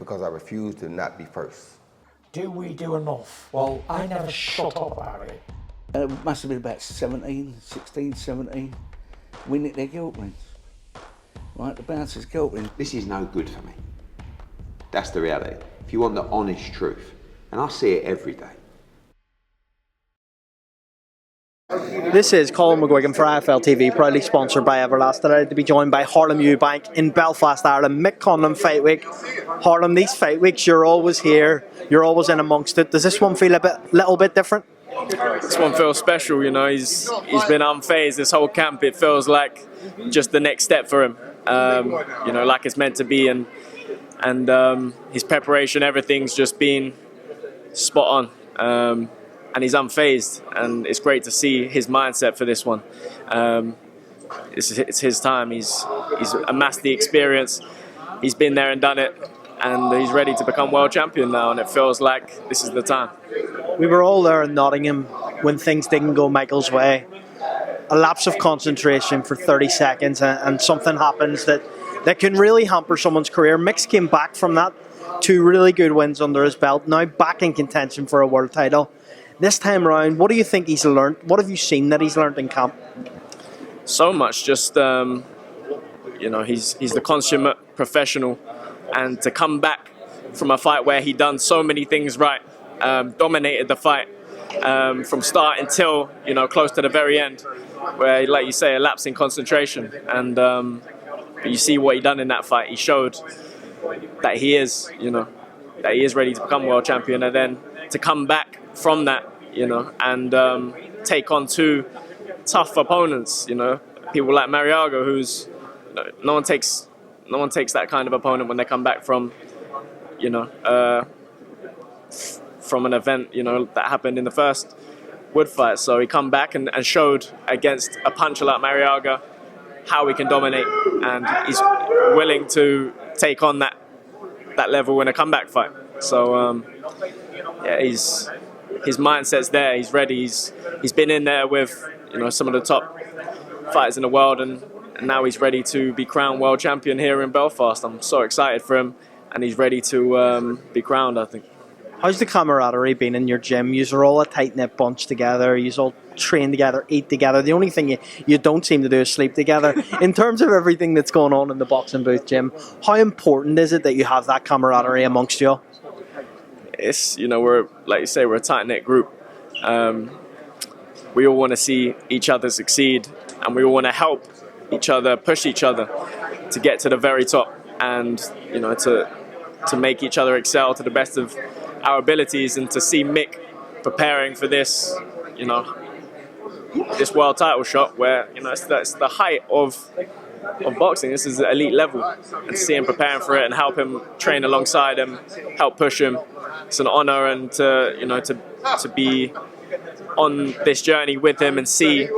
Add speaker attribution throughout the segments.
Speaker 1: because I refuse to not be first.
Speaker 2: Do we do enough? Well, I never shut up about it.
Speaker 3: It must have been about 16, 17. We nicked their guilt rings. Right, the bouncers' guilt rings.
Speaker 4: This is no good for me. That's the reality. If you want the honest truth, and I see it every day.
Speaker 5: This is Colin McGuigan for IFL TV, proudly sponsored by Everlast. Today to be joined by Harlem Eubank in Belfast, Ireland. Mick Conlan Fight Week. Harlem, these fight weeks, you're always here, you're always in amongst it. Does this one feel little bit different?
Speaker 6: This one feels special, you know. He's been unfazed this whole camp. It feels like just the next step for him, you know, like it's meant to be, and his preparation, everything's just been spot on. And he's unfazed, and it's great to see his mindset for this one. It's his time. He's amassed the experience. He's been there and done it, and he's ready to become world champion now. And it feels like this is the time.
Speaker 5: We were all there in Nottingham when things didn't go Michael's way. A lapse of concentration for 30 seconds, and something happens that can really hamper someone's career. Micks came back from that, 2 really good wins under his belt. Now back in contention for a world title. This time around, what do you think he's learned? What have you seen that he's learned in camp?
Speaker 6: So much. Just you know, he's the consummate professional, and to come back from a fight where he done so many things right, dominated the fight from start until, you know, close to the very end, where, like you say, a lapse in concentration, and you see what he done in that fight. He showed that he is, you know, that he is ready to become world champion, and then to come back from that, you know, and take on 2 tough opponents, you know, people like Mariaga, who's no one takes that kind of opponent when they come back from, you know, from an event, you know, that happened in the first wood fight. So he come back and showed against a puncher like Mariaga how he can dominate, and he's willing to take on that level in a comeback fight. So yeah, his mindset's there. He's ready. He's been in there with, you know, some of the top fighters in the world, and now he's ready to be crowned world champion here in Belfast. I'm so excited for him, and he's ready to be crowned, I think.
Speaker 5: How's the camaraderie been in your gym? You're all a tight-knit bunch together. You all train together, eat together. The only thing you don't seem to do is sleep together. In terms of everything that's going on in the boxing booth, Jim, how important is it that you have that camaraderie amongst you all?
Speaker 6: It's, you know, we're, like you say, we're a tight-knit group. We all want to see each other succeed, and we all want to help each other, push each other to get to the very top, and, you know, to make each other excel to the best of our abilities. And to see Mick preparing for this, you know, this world title shot, where, you know, it's the height of boxing. This is the elite level, and to see him preparing for it and help him train alongside him, help push him, it's an honor. And to, you know, to be on this journey with him and see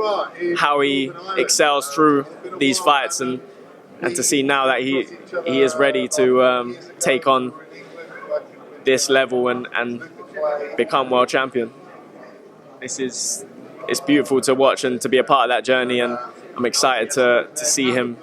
Speaker 6: how he excels through these fights, and to see now that he is ready to take on this level and become world champion. It's beautiful to watch and to be a part of that journey, and I'm excited to see him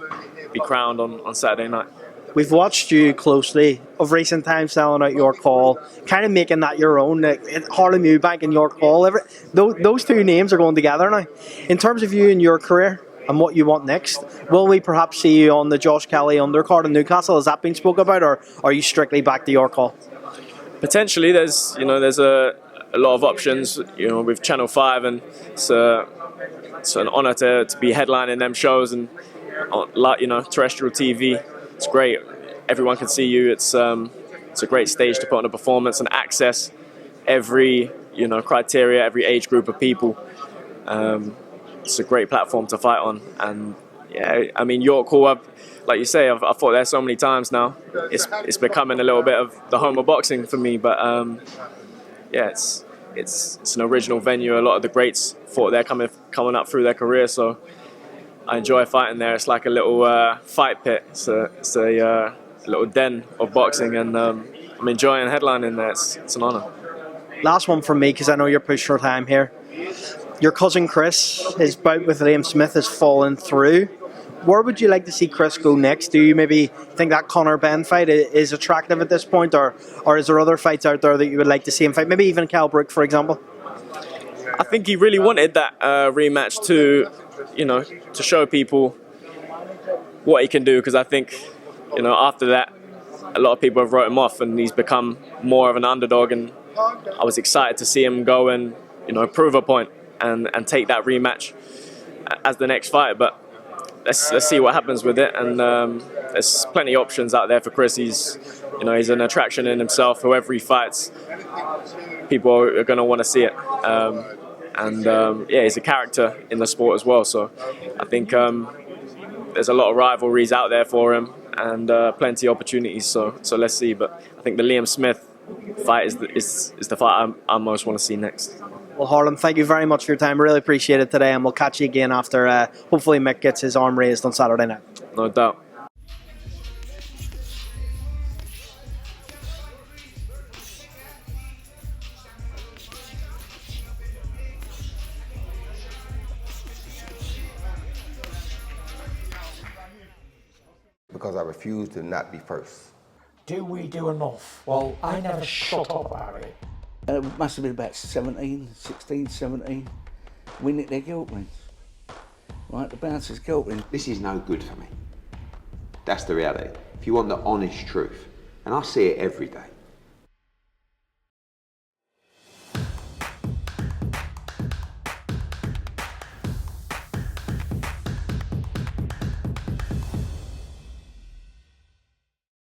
Speaker 6: be crowned on Saturday night.
Speaker 5: We've watched you closely of recent times selling out York Hall, kind of making that your own. Harlem Eubank and York Hall, those 2 names are going together now. In terms of you and your career and what you want next, will we perhaps see you on the Josh Kelly undercard in Newcastle? Has that been spoke about, or are you strictly back to York Hall?
Speaker 6: Potentially, there's a lot of options, you know, with Channel 5, and it's an honour to be headlining them shows, and, you know, terrestrial TV. It's great. Everyone can see you. It's a great stage to put on a performance and access every, you know, criteria, every age group of people. It's a great platform to fight on. And yeah, I mean, York Hall, like you say, I've fought there so many times now. It's becoming a little bit of the home of boxing for me. But yeah, it's an original venue. A lot of the greats fought there coming up through their career. So I enjoy fighting there. It's like a little fight pit. It's a little den of boxing, and I'm enjoying headlining there. It's an honour.
Speaker 5: Last one from me, because I know you're pushed for time here. Your cousin Chris, his bout with Liam Smith has fallen through. Where would you like to see Chris go next? Do you maybe think that Conor Benn fight is attractive at this point, or is there other fights out there that you would like to see him fight? Maybe even Kell Brook, for example.
Speaker 6: I think he really wanted that rematch to, to show people what he can do, because I think, after that, a lot of people have wrote him off, and he's become more of an underdog. And I was excited to see him go and, prove a point and take that rematch as the next fight. But let's see what happens with it. And there's plenty of options out there for Chris. He's an attraction in himself. Whoever he fights, people are going to want to see it. He's a character in the sport as well. So I think there's a lot of rivalries out there for him, and plenty of opportunities. So let's see. But I think the Liam Smith fight is the fight I most want to see next.
Speaker 5: Well, Harlem, thank you very much for your time. Really appreciate it today, and we'll catch you again after hopefully Mick gets his arm raised on Saturday night.
Speaker 6: No doubt.
Speaker 1: Because I refuse to not be first.
Speaker 2: Do we do enough? Well, I never shut up about it.
Speaker 3: It must have been about 16, 17. We nicked their guilt rings. Right, the bouncer's guilt ring.
Speaker 4: This is no good for me. That's the reality. If you want the honest truth, and I see it every day,